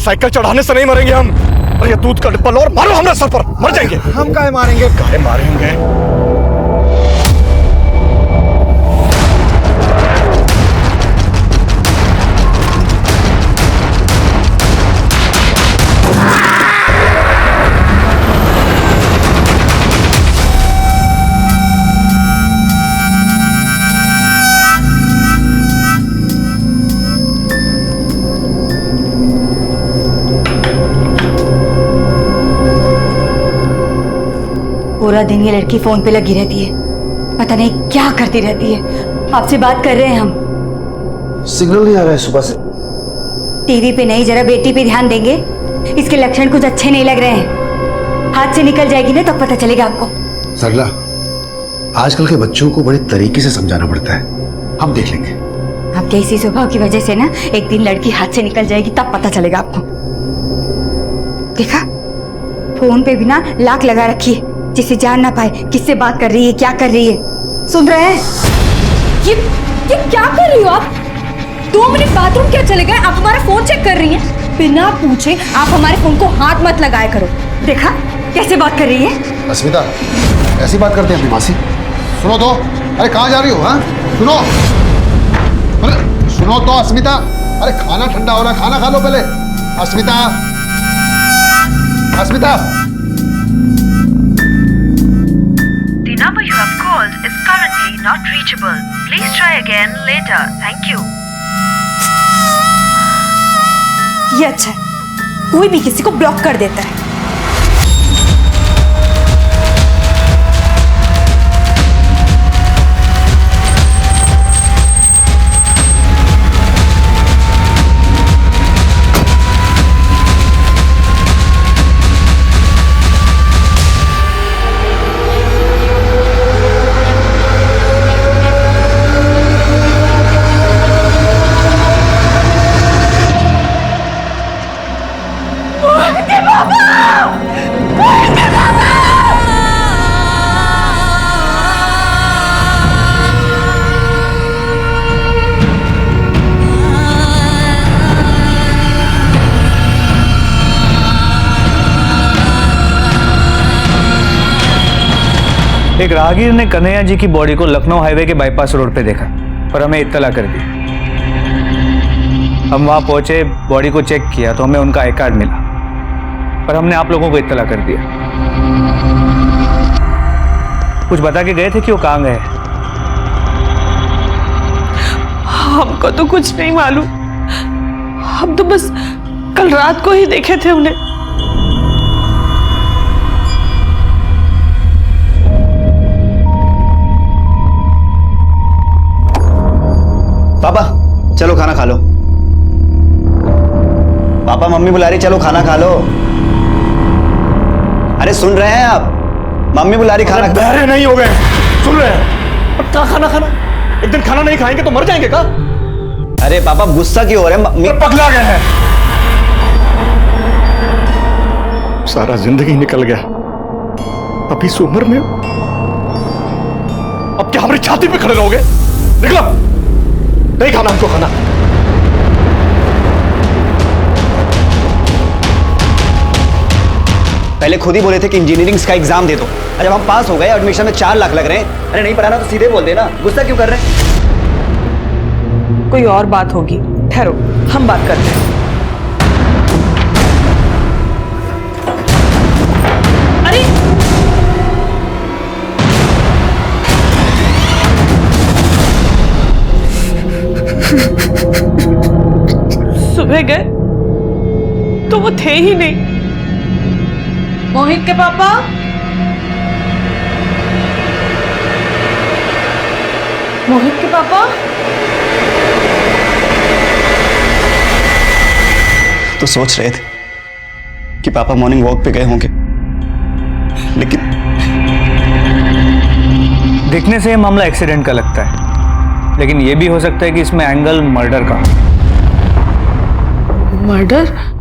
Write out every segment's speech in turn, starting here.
Cycle चढ़ाने से नहीं मरेंगे हम। और ये दूध का डिब्बा लो और मारो हमारे सर पर, मर जाएंगे। हम काहे मारेंगे? काहे मारेंगे? पूरा दिन ये लड़की फोन पे लगी रहती है, पता नहीं क्या करती रहती है। आपसे बात कर रहे हैं हम। सिग्नल नहीं आ रहा है सुबह से। टीवी पे नहीं, जरा बेटी पे ध्यान देंगे। इसके लक्षण कुछ अच्छे नहीं लग रहे हैं। हाथ से निकल जाएगी ना तब पता चलेगा आपको। सरला, आजकल के बच्चों को बड़े तरीके से समझाना पड़ता है, हम देख लेंगे। आपके इसी स्वभाव की वजह से ना एक दिन लड़की हाथ से निकल जाएगी तब पता चलेगा आपको। देखा, फोन पे भी ना लाक लगा रखी है जिसे जान ना पाए किससे बात कर रही है, क्या कर रही है। सुन रहे हैं? ये क्या कर रही हो आप? 2 मिनट बाथरूम क्या चले गए, आप हमारा फोन चेक कर रही हैं? बिना पूछे आप हमारे फोन को हाथ मत लगाया करो। देखा कैसे बात कर रही है। अस्मिता, ऐसी बात करते हैं अपनी मासी? सुनो तो, अरे कहाँ जा रही हो? हाँ सुनो, अरे सुनो तो अस्मिता, अरे खाना ठंडा हो रहा है, खाना खा लो पहले। अस्मिता, अस्मिता। The number you have called is currently not reachable. Please try again later. Thank you. ये अच्छा है, कोई भी किसी को ब्लॉक कर देता है। एक राहगीर ने कन्हैया जी की बॉडी को लखनऊ हाईवे के बाईपास रोड पे देखा और हमें इत्तला कर दी। हम वहां पहुंचे, बॉडी को चेक किया तो हमें उनका आई कार्ड मिला, पर हमने आप लोगों को इत्तला कर दिया। कुछ बता के गए थे कि वो कहाँ गए? हमको तो कुछ नहीं मालूम, हम तो बस कल रात को ही देखे थे उन्हें। पापा चलो खाना खा लो। पापा मम्मी बुला रही, चलो खाना खा लो। अरे सुन रहे हैं आप? मम्मी बुला रही, खाना। बहरे नहीं हो गए, सुन रहे हैं? अब क्या खाना खाना? एक दिन खाना नहीं खाएंगे तो मर जाएंगे का? अरे पापा गुस्सा क्यों हो रहे हैं? मम्मी पगला गए हैं। सारा जिंदगी निकल गया, अब इस उम्र में अब क्या हमारी छाती पे खड़े रहोगे? निकलो, नहीं खाना हमको खाना। पहले खुद ही बोले थे कि इंजीनियरिंग का एग्जाम दे दो, और जब हम पास हो गए एडमिशन में 4 लाख लग रहे हैं। अरे नहीं पढ़ाना तो सीधे बोल देना, गुस्सा क्यों कर रहे हैं? कोई और बात होगी, ठहरो हम बात करते हैं। अरे सुबह गए तो वो थे ही नहीं। मोहित के पापा, मोहित के पापा। तो सोच रहे थे कि पापा मॉर्निंग वॉक पे गए होंगे, लेकिन दिखने से ये मामला एक्सीडेंट का लगता है, लेकिन ये भी हो सकता है कि इसमें एंगल मर्डर का। मर्डर?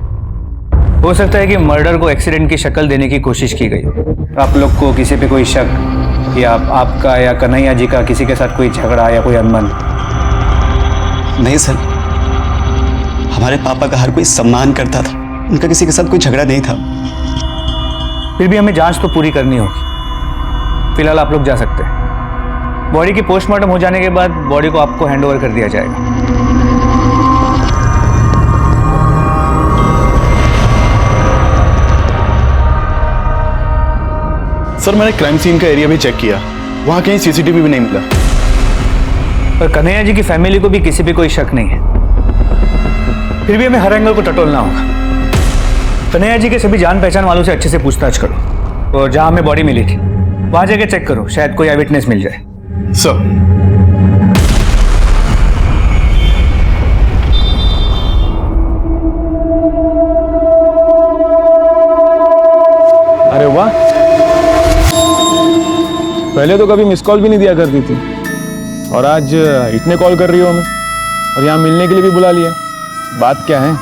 हो सकता है कि मर्डर को एक्सीडेंट की शक्ल देने की कोशिश की गई हो। आप लोग को किसी पे कोई शक, या आपका या कन्हैया जी का किसी के साथ कोई झगड़ा या कोई अनबन? नहीं सर, हमारे पापा का हर कोई सम्मान करता था, उनका किसी के साथ कोई झगड़ा नहीं था। फिर भी हमें जांच तो पूरी करनी होगी। फिलहाल आप लोग जा सकते हैं। बॉडी की पोस्टमार्टम हो जाने के बाद बॉडी को आपको हैंडओवर कर दिया जाएगा। सर मैंने क्राइम सीन का एरिया भी चेक किया, वहां कहीं सीसीटीवी भी नहीं मिला। पर कन्हैया जी की फैमिली को भी किसी पे कोई शक नहीं है। फिर भी हमें हर एंगल को टटोलना होगा। कन्हैया जी के सभी जान पहचान वालों से अच्छे से पूछताछ करो और जहां हमें बॉडी मिली थी वहां जाके चेक करो, शायद कोई विटनेस मिल जाए। सर अरे वाह, पहले तो कभी मिस कॉल भी नहीं दिया करती थी और आज इतने कॉल कर रही हो हमें और यहाँ मिलने के लिए भी बुला लिया। बात क्या है?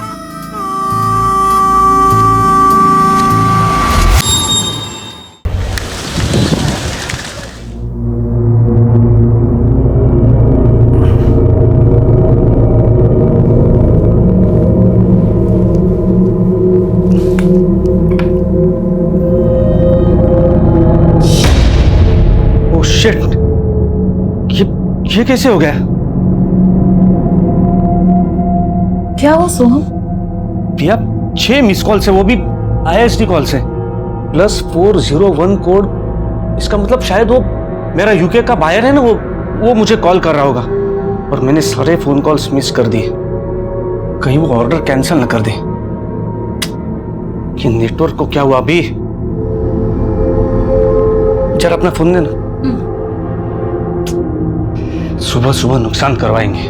शिट, ये कैसे हो गया? क्या हुआ सोहम? भैया 6 मिस कॉल से, वो भी ISD कॉल से, +401 कोड। इसका मतलब शायद वो मेरा यूके का बायर है ना, वो मुझे कॉल कर रहा होगा और मैंने सारे फोन कॉल्स मिस कर दिए। कहीं वो ऑर्डर कैंसिल न कर दे। कि नेटवर्क को क्या हुआ अभी? जरा अपना फोन देना। सुबह सुबह नुकसान करवाएंगे।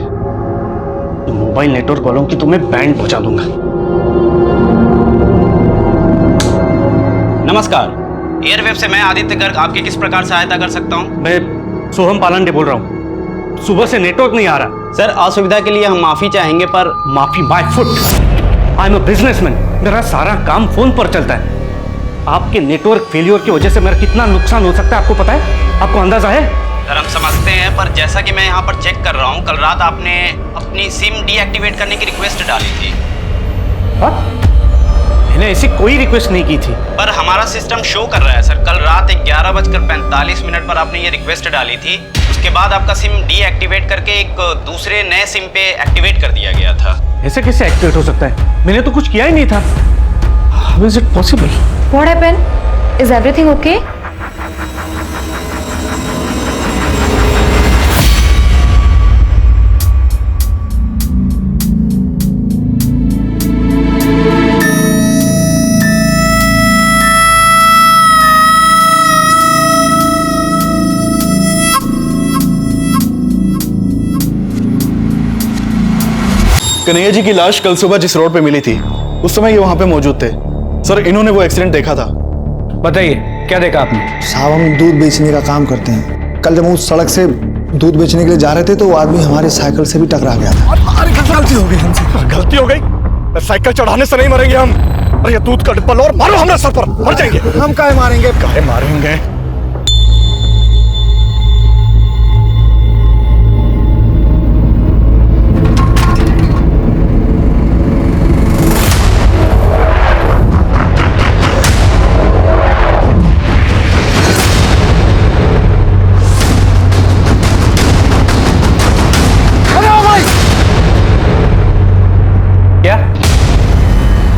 तो मोबाइल नेटवर्क वालों की तुम्हें बैंड पहुंचा दूंगा। नमस्कार, एयरवेव से मैं आदित्य गर्ग आपकी किस प्रकार सहायता कर सकता हूं? मैं सोहम पालांडे बोल रहा हूं। सुबह से नेटवर्क नहीं आ रहा। सर, असुविधा के लिए हम माफी चाहेंगे, पर माफी my foot. I am a businessman, मेरा सारा काम फोन पर चलता है। आपके नेटवर्क फेलियर की वजह से मेरा कितना नुकसान हो सकता है आपको पता है? आपको अंदाजा है? सर हम समझते हैं, पर जैसा कि मैं यहाँ पर चेक कर रहा हूँ, कल रात आपने अपनी सिम डीएक्टिवेट करने की रिक्वेस्ट डाली थी। मैंने ऐसी कोई रिक्वेस्ट नहीं की थी। पर हमारा सिस्टम शो कर रहा है सर, कल रात 11:45 पर आपने ये रिक्वेस्ट डाली थी। उसके बाद आपका सिम डीएक्टिवेट करके एक दूसरे नए सिम पे एक्टिवेट कर दिया गया था। ऐसे कैसे एक्टिवेट हो सकता है? मैंने तो कुछ किया ही नहीं था। How is it possible? What happened? Is everything okay? Kanhaiya ji की लाश कल सुबह जिस रोड पे मिली थी, उस समय ये वहां पे मौजूद थे। सर, इन्होंने वो एक्सीडेंट देखा था। बताइए, क्या देखा आपने? साहब, हम दूध बेचने का काम करते हैं। कल जब हम उस सड़क से दूध बेचने के लिए जा रहे थे तो वो आदमी हमारे साइकिल से भी टकरा गया था। अरे गलती हो गई हमसे। गलती हो गई? साइकिल चढ़ाने से नहीं मरेंगे हम। अरे ये दूध का डिब्बा लो और मारो हमारे सर पर, मर जाएंगे। हम काहे मारेंगे? काहे मारेंगे?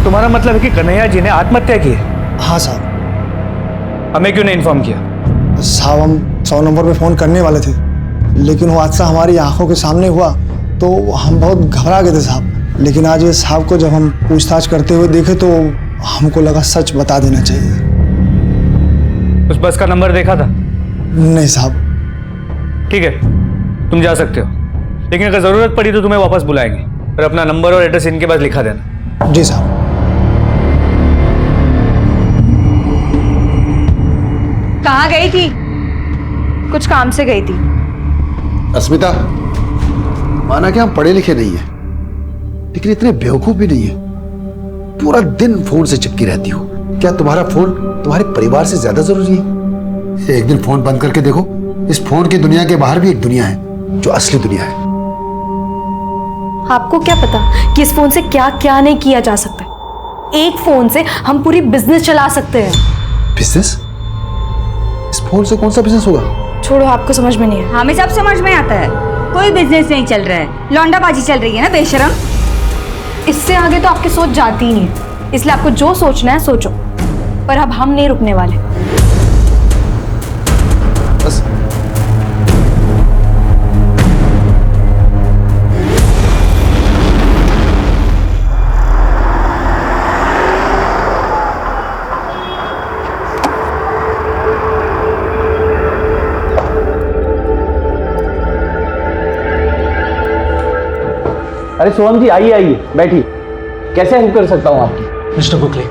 तुम्हारा मतलब है कि कन्हैया जी ने आत्महत्या की है? हाँ साहब। हमें क्यों नहीं इन्फॉर्म किया? साहब, हम 100 नंबर पे फ़ोन करने वाले थे, लेकिन वो हादसा हमारी आंखों के सामने हुआ तो हम बहुत घबरा गए थे साहब। लेकिन आज ये साहब को जब हम पूछताछ करते हुए देखे तो हमको लगा सच बता देना चाहिए। उस बस का नंबर देखा था? नहीं साहब। ठीक है, तुम जा सकते हो, लेकिन अगर ज़रूरत पड़ी तो तुम्हें वापस बुलाएंगे और अपना नंबर और एड्रेस इनके पास लिखा देना। जी साहब। कहाँ गई थी? कुछ काम से गई थी। अस्मिता, माना कि हम पढ़े लिखे नहीं है, लेकिन इतने बेवकूफ भी नहीं है। पूरा दिन फोन से चिपकी रहती हो। क्या तुम्हारा फोन तुम्हारे परिवार से ज्यादा जरूरी है? एक दिन फोन बंद करके देखो, इस फोन की दुनिया के बाहर भी एक दुनिया है जो असली दुनिया है। आपको क्या पता कि इस फोन से क्या क्या नहीं किया जा सकता है? एक फोन से हम पूरी बिजनेस चला सकते हैं। बिजनेस? इस फोन से कौन सा बिजनेस होगा? छोड़ो, आपको समझ में नहीं है। हमें सब समझ में आता है, कोई बिजनेस नहीं चल रहा है, लौंडाबाजी चल रही है ना बेशरम। इससे आगे तो आपकी सोच जाती ही नहीं है, इसलिए आपको जो सोचना है सोचो, पर अब हम नहीं रुकने वाले। बस अरे सोहम जी, आइए आइए, बैठिए। कैसे हेल्प कर सकता हूँ आपकी? मिस्टर गोखले,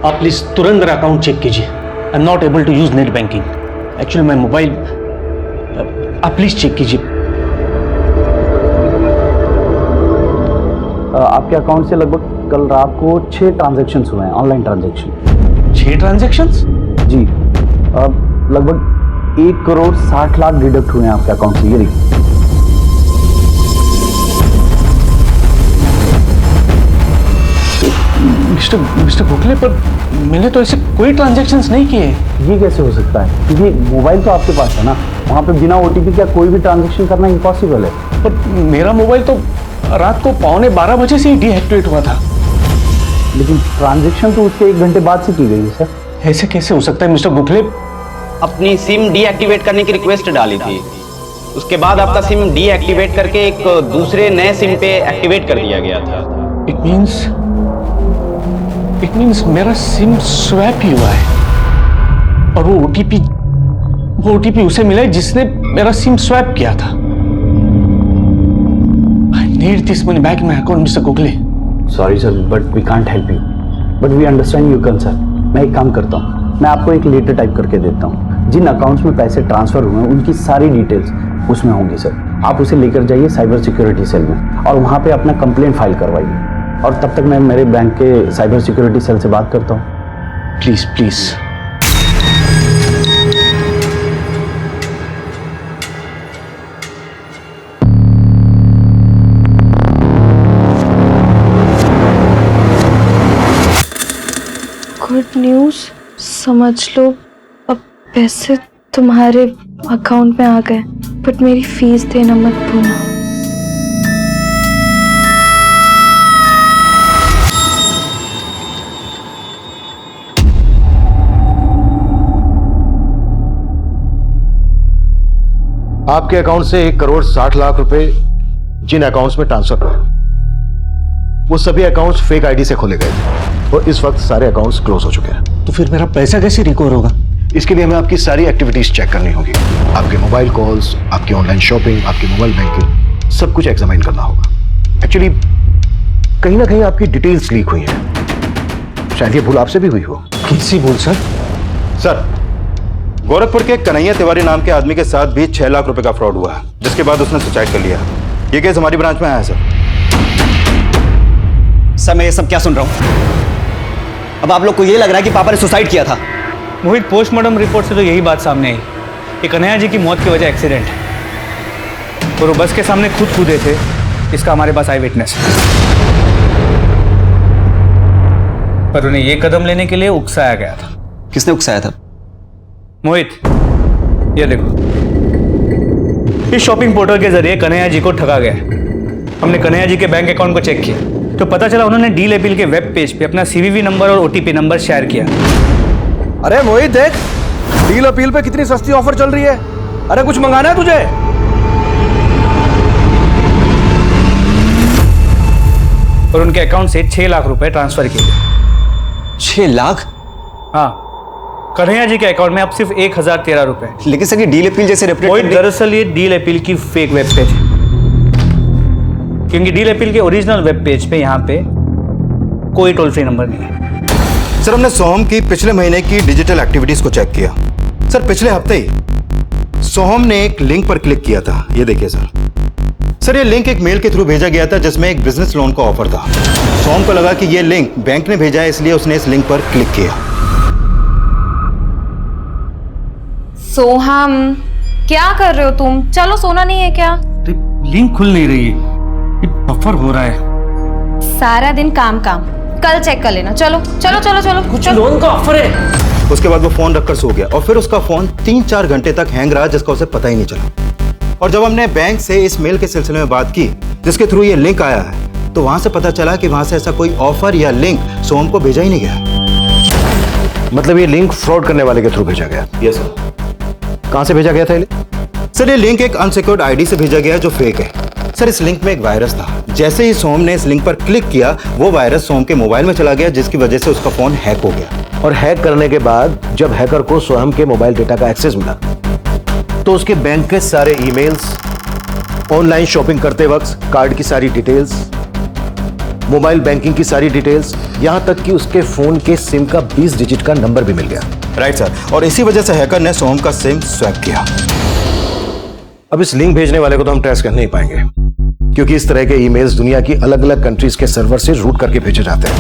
आप प्लीज तुरंत मेरा अकाउंट चेक कीजिए। I am not able to use net banking. Actually मैं मोबाइल, आप प्लीज चेक कीजिए। आपके अकाउंट से लगभग कल रात को 6 ट्रांजैक्शंस हुए हैं, ऑनलाइन ट्रांजैक्शन। 6 ट्रांजैक्शंस? जी, लगभग 1 करोड़ 60 लाख डिडक्ट हुए हैं आपके अकाउंट से। ये देखिए। मिस्टर गोखले, पर मैंने तो ऐसे कोई ट्रांजैक्शंस नहीं किए। ये कैसे हो सकता है? क्योंकि मोबाइल तो आपके पास है ना, वहाँ पे बिना OTP का कोई भी ट्रांजैक्शन करना इम्पॉसिबल है। पर मेरा मोबाइल तो रात को 11:15 बजे से ही डीएक्टिवेट हुआ था। लेकिन ट्रांजैक्शन तो उसके 1 घंटे बाद से की गई है सर। ऐसे कैसे हो सकता है मिस्टर गोखले? अपनी सिम डीएक्टिवेट करने की रिक्वेस्ट डाली थी, उसके बाद आपका सिम डीएक्टिवेट करके एक दूसरे नए सिम पे एक्टिवेट कर दिया गया था। इट मीन्स मेरा सिम स्वैप ही हुआ है, और वो ओटीपी उसे मिला है जिसने मेरा सिम स्वैप किया था। I need this money back in my account mister Gokhale. Sorry sir, but we can't help you, but we understand your concern. मैं एक काम करता हूँ, मैं आपको एक लेटर टाइप करके देता हूँ। जिन अकाउंट्स में पैसे ट्रांसफर हुए हैं उनकी सारी डिटेल्स उसमें होंगी सर। आप उसे लेकर जाइए साइबर सिक्योरिटी सेल में और वहाँ पे अपना कंप्लेंट फाइल करवाइए। और तब तक मैं मेरे बैंक के साइबर सिक्योरिटी सेल से बात करता हूँ। Please please. गुड न्यूज़, समझ लो अब पैसे तुम्हारे अकाउंट में आ गए, बट मेरी फीस देना मत भूलना। आपके अकाउंट से 1 करोड़ 60 लाख रुपए जिन अकाउंट्स में ट्रांसफर हुए वो सभी अकाउंट्स फेक आईडी से खोले गए थे और इस वक्त सारे अकाउंट्स क्लोज हो चुके हैं। तो फिर मेरा पैसा कैसे रिकवर होगा? इसके लिए हमें आपकी सारी एक्टिविटीज चेक करनी होगी। आपके मोबाइल कॉल्स, आपकी ऑनलाइन शॉपिंग, आपकी मोबाइल बैंकिंग, सब कुछ एग्जामिन करना होगा। एक्चुअली कहीं ना कहीं आपकी डिटेल्स लीक हुई हैं। शायद ये भूल आपसे भी हुई हो। कैसी भूल सर? सर, गोरखपुर के कन्हैया तिवारी नाम के आदमी के साथ भी 6 लाख रुपए का फ्रॉड हुआ है, जिसके बाद उसने सुसाइड कर लिया। ये केस हमारी ब्रांच में आया है सर। सर, मैं ये सब क्या सुन रहा हूँ? अब आप लोग को ये लग रहा है कि पापा ने सुसाइड किया था? मोहित, पोस्टमार्टम रिपोर्ट से तो यही बात सामने आई कि कन्हैया जी की मौत की वजह एक्सीडेंट है, और वो बस के सामने खुद कूदे थे। इसका हमारे पास आई विटनेस है। पर उन्हें ये कदम लेने के लिए उकसाया गया था। किसने उकसाया था? मोहित, ये देखो, इस शॉपिंग पोर्टल के जरिए कन्हैया जी को ठगा गया। हमने कन्हैया जी के बैंक अकाउंट को चेक किया तो पता चला उन्होंने डील अपील के वेब पेज पे अपना CVV नंबर और OTP नंबर शेयर किया। अरे मोहित देख, डील अपील पे कितनी सस्ती ऑफर चल रही है। अरे कुछ मंगाना है तुझे? और उनके अकाउंट से 6 लाख रुपए ट्रांसफर किए गए। 6 लाख? हाँ, कन्हैया जी के अकाउंट में अब सिर्फ 1013 रुपए। लेकिन सर, ये डील अपील जैसे रेपुटेड। दरअसल ये डील अपील की फेक वेब पेज है, क्योंकि डील अपील के ओरिजिनल वेब पेज पे यहाँ पे कोई टोल फ्री नंबर नहीं है। सर, हमने सोहम की पिछले महीने की डिजिटल एक्टिविटीज को चेक किया। सर, पिछले हफ्ते ही सोहम ने एक लिंक पर क्लिक किया था। ये देखिए सर, ये लिंक एक मेल के थ्रू भेजा गया था जिसमें एक बिजनेस लोन का ऑफर था। सोहम को लगा कि ये लिंक बैंक ने भेजा है, इसलिए उसने इस लिंक पर क्लिक किया। सोहम, क्या कर रहे हो तुम? चलो, सोना नहीं है क्या? लिंक खुल नहीं रही है, ये बफर हो रहा है। सारा दिन काम काम, कल चेक कर लेना। चलो चलो चलो चलो कुछ लोन का ऑफर है। उसके बाद वो फोन रखकर सो गया और फिर उसका फोन 3-4 घंटे तक हैंग रहा, जिसका उसे पता ही नहीं चला। और जब हमने बैंक से इस मेल के सिलसिले में बात की जिसके थ्रू ये लिंक आया है, तो वहां से पता चला कि वहां से ऐसा कोई ऑफर या लिंक सोहम को भेजा ही नहीं गया। मतलब ये लिंक फ्रॉड करने वाले के थ्रू भेजा गया? Yes sir. कहां से भेजा गया था ये लिंक? सर ये लिंक एक अनसिक्योर्ड आईडी से भेजा गया जो फेक है। सर इस लिंक में एक वायरस था। जैसे ही सोहम ने इस लिंक पर क्लिक किया, वो वायरस सोहम के मोबाइल में चला गया, जिसकी वजह से उसका फोन हैक हो गया। और हैक करने के बाद जब हैकर को सोहम के मोबाइल डेटा का एक्सेस मिला, तो उसके बैंक के सारे ईमेल्स, ऑनलाइन शॉपिंग करते वक्त कार्ड की सारी डिटेल्स, मोबाइल बैंकिंग की सारी डिटेल्स, यहां तक कि उसके फोन के सिम का 20 डिजिट का नंबर भी मिल गया। Right sir. और इसी वजह से हैकर ने सोहम का सिम स्वैप किया। अब इस लिंक भेजने वाले को तो हम ट्रेस कर नहीं पाएंगे, क्योंकि इस तरह के ईमेल्स दुनिया की अलग अलग कंट्रीज के सर्वर से रूट करके भेजे जाते हैं।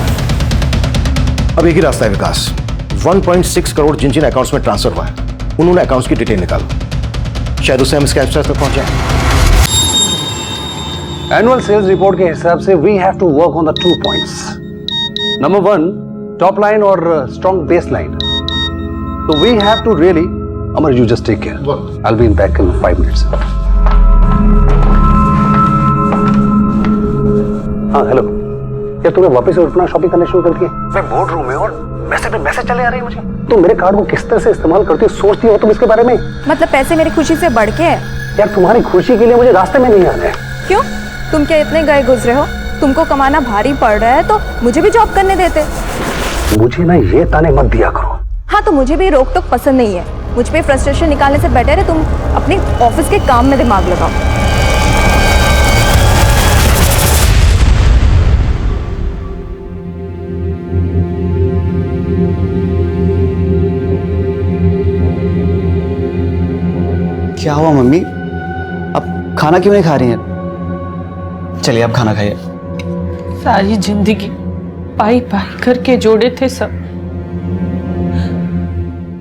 अब एक ही रास्ता है विकास, 1.6 करोड़ जिन जिन अकाउंट्स में ट्रांसफर हुआ है, उन्होंने अकाउंट्स की डिटेल निकालो, शायद उससे हम स्कैमस्टर्स तक पहुंच जाए। एनुअल सेल्स रिपोर्ट के हिसाब से we have to work on the 2 points. Number 1, top line और स्ट्रॉन्ग बेस लाइन। तो we have to really, Amar you just take care, I will be back in 5 minutes. हाँ hello, क्या तुम्हें वापस से उठना शॉपिंग करने शुरू कर दिए? मैं बोर्ड रूम में और मैसेज चले आ रही है मुझे। तुम मेरे कार्ड को किस तरह से इस्तेमाल करती हो, सोचती हो तुम इसके बारे में? मतलब पैसे मेरी खुशी से बढ़ के है? यार तुम्हारी खुशी के लिए मुझे रास्ते में नहीं आना है। क्यों? तुम क्या इतने गए गुजरे हो? तुमको कमाना भारी पड़ रहा है तो मुझे भी जॉब करने देते। मुझे ना ये ताने मत दिया करो। हाँ तो मुझे भी रोक टोक पसंद नहीं है। मुझ पे फ्रस्ट्रेशन निकालने से बेटर है तुम अपने ऑफिस के काम में दिमाग लगाओ। क्या हुआ मम्मी, अब खाना क्यों नहीं खा रही हैं? चलिए आप खाना खाइए। सारी जिंदगी पाई पाई करके जोड़े थे सब,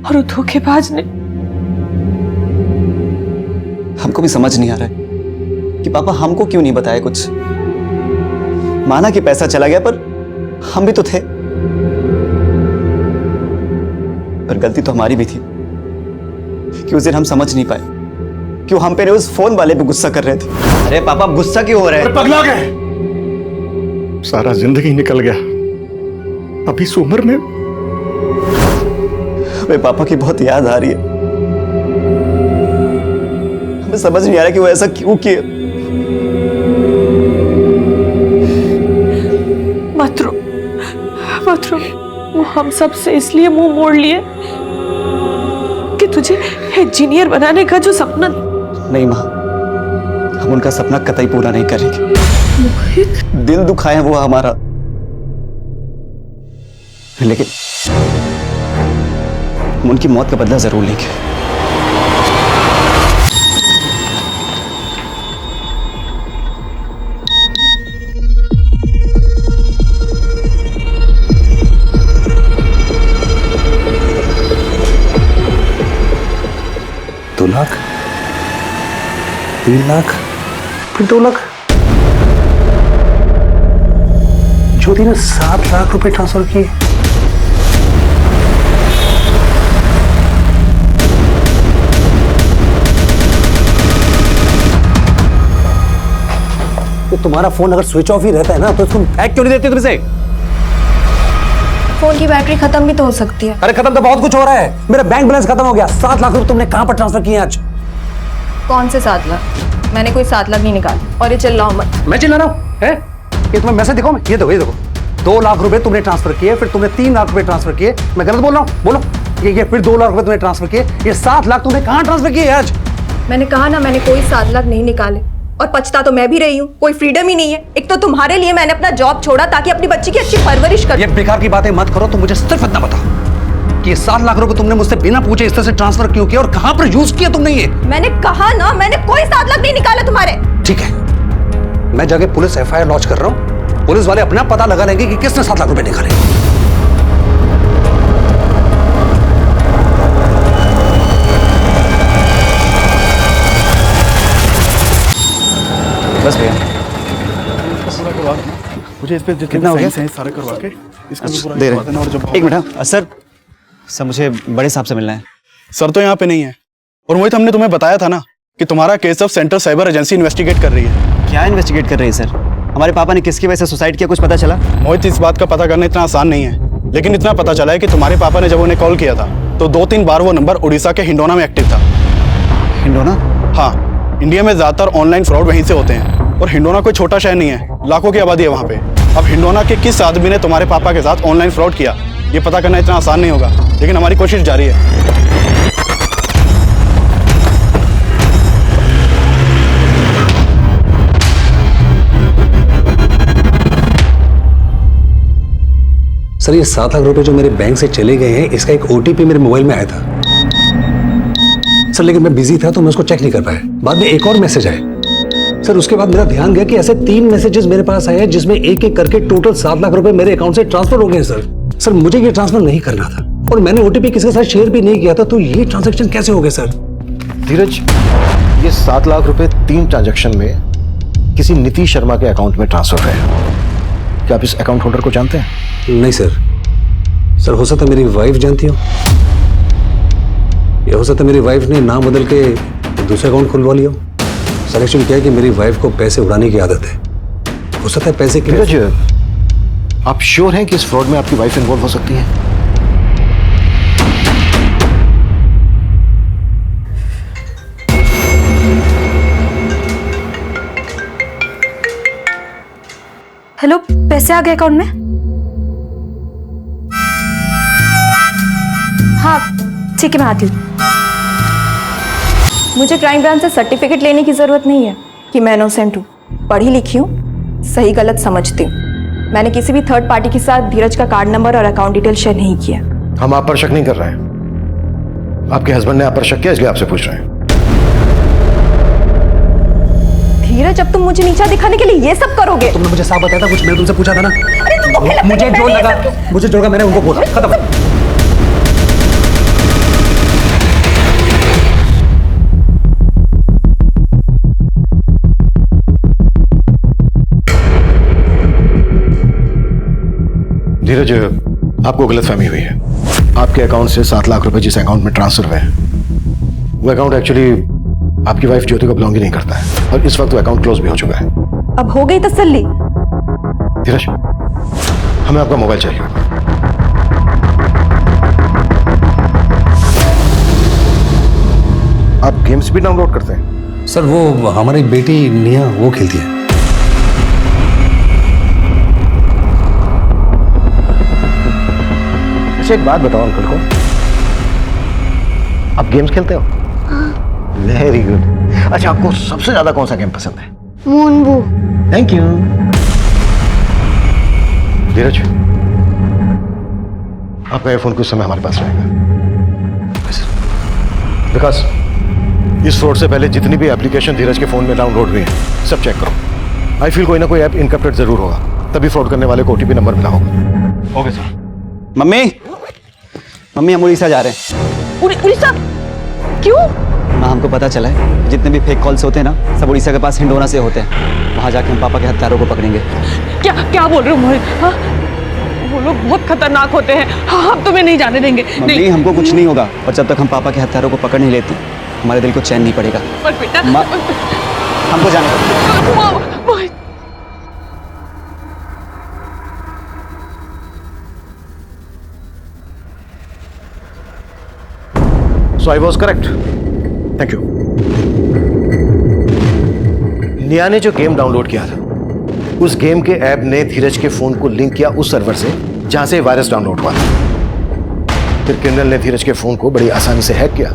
और वो धोखेबाज ने। हमको भी समझ नहीं आ रहा है कि पापा हमको क्यों नहीं बताया कुछ। माना कि पैसा चला गया, पर हम भी तो थे। पर गलती तो हमारी भी थी कि उस दिन हम समझ नहीं पाए, क्यों हम पे उस फोन वाले पे गुस्सा कर रहे थे। अरे पापा गुस्सा क्यों हो रहा है? पगला गए, सारा जिंदगी निकल गया अभी इस उम्र में। हमें पापा की बहुत याद आ रही है। हमें समझ नहीं आ रहा कि वो ऐसा क्यों किया। मत रो, मत रो। वो हम सब से इसलिए मुंह मोड़ लिए कि तुझे इंजीनियर बनाने का जो सपना। नहीं माँ, हम उनका सपना कतई पूरा नहीं करेंगे। दिल दुखाए वो हमारा, लेकिन हम उनकी मौत का बदला जरूर लेंगे। दो लाख, 3 लाख, फिर 2 लाख। ज्योति ने 7 लाख रुपए ट्रांसफर किए। तो तुम्हारा फोन अगर स्विच ऑफ ही रहता है ना, तो तुम हैक क्यों नहीं देती तुमसे? फोन की बैटरी खत्म भी तो हो सकती है। अरे खत्म तो बहुत कुछ हो रहा है। मेरा बैंक बैलेंस खत्म हो गया। 7 लाख रुपए तुमने कहां पर ट्रांसफर किए आज? कौन से 7 लाख? मैंने कोई 7 लाख नहीं निकाले। और ये चिल्लाओ मत। मैं चिल्ला रहा हूं? है ये तुम्हें मैसेज दिखाओ मैं? ये देखो, ये देखो, 2 लाख रुपए तुमने ट्रांसफर किए, फिर तुमने 3 लाख रुपए ट्रांसफर किए। मैं गलत बोल रहा हूँ? बोलो। ये फिर 2 लाख रुपए तुमने ट्रांसफर किए। ये 7 लाख तुमने कहां ट्रांसफर किए आज? मैंने कहा ना, मैंने कोई 7 लाख नहीं निकाले। और पछता तो मैं भी रही हूँ। कोई फ्रीडम ही नहीं है। एक तो तुम्हारे लिए मैंने अपना जॉब छोड़ा ताकि अपनी बच्ची की अच्छी परवरिश कर। ये बेकार की बातें मत करो। तुम मुझे सिर्फ इतना बताओ कि ये 7 लाख रुपए तुमने मुझसे बिना पूछे इस तरह से ट्रांसफर क्यों किया और कहां पर यूज किया तुमने ये? मैंने कहा ना, मैंने कोई 7 लाख नहीं निकाले तुम्हारे। ठीक है, मैं जाके पुलिस FIR लॉन्च कर रहा हूं। पुलिस वाले अपना पता लगा लेंगे कि किसने 7 लाख रुपए निकाले। बस भैया, मुझे इस पे कितना हो गया? सारे करवा के इसका भी पूरा दे करवा देना, और जब रहे एक मिनट सर मुझे बड़े साहब से मिलना है। सर तो यहाँ पे नहीं है, और मोहित हमने तुम्हें बताया था ना कि तुम्हारा केस अब सेंट्रल साइबर एजेंसी इन्वेस्टिगेट कर रही है। क्या इन्वेस्टिगेट कर रही है सर? हमारे पापा ने किसकी वजह से सुसाइड किया, कुछ पता चला? मोहित, इस बात का पता करना इतना आसान नहीं है, लेकिन इतना पता चला है कि तुम्हारे पापा ने जब उन्हें कॉल किया था तो 2-3 बार वो नंबर उड़ीसा के हिंडोना में एक्टिव था। हिंडोना? हाँ, इंडिया में ज्यादातर ऑनलाइन फ्रॉड वहीं से होते हैं, और हिंडोना कोई छोटा शहर नहीं है, लाखों की आबादी है वहाँ पे। अब हिंडोना के किस आदमी ने तुम्हारे पापा के साथ ऑनलाइन फ्रॉड किया, ये पता करना इतना आसान नहीं होगा, लेकिन हमारी कोशिश जारी है। सर ये 7 लाख रुपए जो मेरे बैंक से चले गए हैं, इसका एक ओटीपी मेरे मोबाइल में आया था सर, लेकिन मैं बिजी था तो मैं उसको चेक नहीं कर पाया। बाद में एक और मैसेज आया सर, उसके बाद मेरा ध्यान गया कि ऐसे 3 मैसेजेस मेरे पास आए हैं जिसमें एक एक करके टोटल 7 लाख रुपए मेरे अकाउंट से ट्रांसफर हो गए सर मुझे ये ट्रांसफर नहीं करना था, और मैंने ओटीपी किसी के साथ शेयर भी नहीं किया था, तो ये ट्रांजेक्शन कैसे हो गए सर? धीरज, ये 7 लाख रुपए 3 ट्रांजैक्शन में किसी नीतीश शर्मा के अकाउंट में ट्रांसफर है। क्या आप इस अकाउंट होल्डर को जानते हैं? नहीं सर हो सकता मेरी वाइफ जानती हो, या हो सकता मेरी वाइफ ने नाम बदल के दूसरा अकाउंट खुलवा लिया हो। सर एक्चुअली क्या है कि मेरी वाइफ को पैसे उड़ाने की आदत है, हो सकता है पैसे की। धीरज, आप श्योर हैं कि इस फ्रॉड में आपकी वाइफ इन्वॉल्व हो सकती है? हेलो, पैसे आ गए अकाउंट में? हाँ ठीक है, मैं आती हूँ। मुझे क्राइम ब्रांच से सर्टिफिकेट लेने की जरूरत नहीं है कि मैं इनोसेंट हूँ। पढ़ी लिखी हूँ, सही गलत समझती हूँ। मैंने किसी भी थर्ड पार्टी के साथ धीरज का कार्ड नंबर और अकाउंट डिटेल शेयर नहीं किया। हम आप पर शक नहीं कर रहे हैं, आपके हस्बैंड ने आप पर शक किया इसलिए आपसे पूछ रहे हैं। धीरज, अब तुम मुझे नीचा दिखाने के लिए ये सब करोगे? तुमने मुझे साफ बताया था कुछ, मैंने तुमसे पूछा था ना। अरे तुम मुझे जो लगा मैंने उनको बोला, खत्म। धीरज, आपको गलतफहमी हुई है। आपके अकाउंट से 7 लाख रुपए जिस अकाउंट में ट्रांसफर हुए हैं, वो अकाउंट एक्चुअली आपकी वाइफ ज्योति को बिलोंग ही नहीं करता है, और इस वक्त वो अकाउंट क्लोज भी हो चुका है। अब हो गई तसल्ली? धीरज, हमें आपका मोबाइल चाहिए। आप गेम्स भी डाउनलोड करते हैं? सर वो हमारी बेटी निया वो खेलती है। अच्छा एक बात बताओ अंकल को, आप गेम्स खेलते हो? Very good. अच्छा आपको सबसे ज्यादा कौन सा गेम पसंद है? मूनबू। Thank you. धीरज, आपका ये फोन कुछ समय हमारे पास रहेगा। विकास, इस फ्रॉड से पहले जितनी भी एप्लीकेशन धीरज के फोन में डाउनलोड हुई है सब चेक करो। आई फील कोई ना कोई ऐप इनकप्टेड जरूर होगा, तभी फ्रॉड करने वाले को ओटीपी नंबर मिला होगा। Okay sir. मम्मी हम उड़ीसा जा रहे हैं। उड़ीसा क्यों? माँ, हमको पता चला है जितने भी फेक कॉल्स होते हैं ना, सब उड़ीसा के पास हिंडोना से होते हैं। वहां जाके हम पापा के हत्यारों को पकड़ेंगे। क्या बोल रहे हो मोहित? हाँ, वो लोग बहुत खतरनाक होते हैं। हाँ, हम तुम्हें नहीं जाने देंगे। मम्मी, हमको कुछ नहीं होगा, और जब तक हम पापा के हत्यारों को पकड़ नहीं लेते हमारे दिल को चैन नहीं पड़ेगा। पर बेटा, हमको जाने दो। So I was correct. Thank you. निया ने जो गेम डाउनलोड किया था, उस गेम के ऐप ने धीरज के फोन को लिंक किया उस सर्वर से जहां से वायरस डाउनलोड हुआ था। फिर क्रिमिनल ने धीरज के फोन को बड़ी आसानी से हैक किया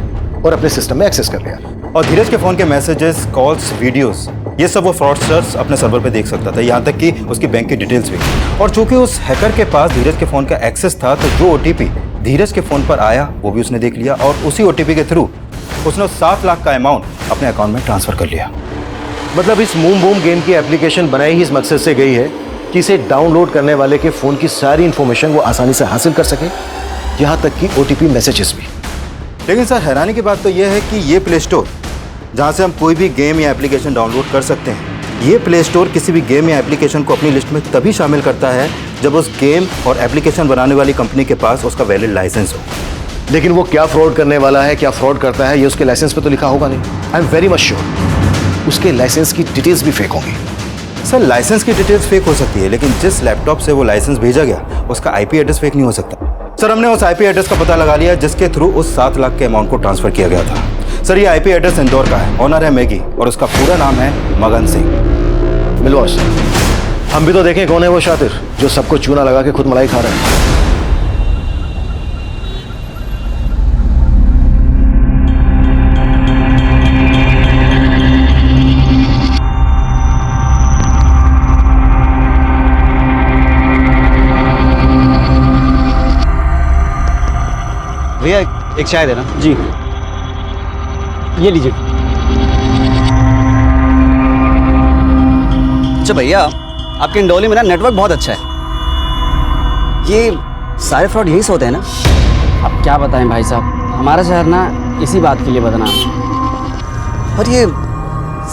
और अपने सिस्टम में एक्सेस कर लिया। और धीरज के फोन के मैसेजेस, कॉल्स, वीडियोस, ये सब वो फ्रॉडस्टर्स अपने सर्वर पे देख सकता था, यहाँ तक कि उसकी बैंक की डिटेल्स भी। और चूंकि उस हैकर के पास धीरज के फोन का एक्सेस था, तो जो ओटीपी धीरज के फोन पर आया वो भी उसने देख लिया, और उसी ओटीपी के थ्रू उसने 7 लाख का अमाउंट अपने अकाउंट में ट्रांसफर कर लिया। मतलब इस मूम बूम गेम की एप्लीकेशन बनाई ही इस मकसद से गई है कि इसे डाउनलोड करने वाले के फोन की सारी इंफॉर्मेशन वो आसानी से हासिल कर सके, यहाँ तक कि ओटीपी मैसेजेस भी। लेकिन सर, हैरानी की बात तो यह है कि ये प्ले स्टोर जहाँ से हम कोई भी गेम या एप्लीकेशन डाउनलोड कर सकते हैं, ये प्ले स्टोर किसी भी गेम या एप्लीकेशन को अपनी लिस्ट में तभी शामिल करता है जब उस गेम और एप्लीकेशन बनाने वाली कंपनी के पास उसका वैलिड लाइसेंस हो। लेकिन वो क्या फ्रॉड करने वाला है, क्या फ्रॉड करता है, ये उसके लाइसेंस पे तो लिखा होगा नहीं। I am very much sure उसके लाइसेंस की डिटेल्स भी फेक होंगी। सर लाइसेंस की डिटेल्स फेक हो सकती है, लेकिन जिस लैपटॉप से वो लाइसेंस भेजा गया उसका आईपी एड्रेस फेक नहीं हो सकता। सर हमने उस आईपी एड्रेस का पता लगा लिया जिसके थ्रू उस 7 लाख के अमाउंट को ट्रांसफर किया गया था। सर ये आईपी एड्रेस इंदौर का है, ऑनर है मैगी और उसका पूरा नाम है मगन सिंह। मिलवास, हम भी तो देखें कौन है वो शातिर जो सबको चूना लगा के खुद मलाई खा रहा है। भैया एक चाय देना। जी ये लीजिए। अच्छा भैया, आपके इंडौली में ना नेटवर्क बहुत अच्छा है। ये सारे फ्रॉड यही से होते हैं ना? अब क्या बताएं भाई साहब, हमारा शहर ना इसी बात के लिए बदनाम है। और ये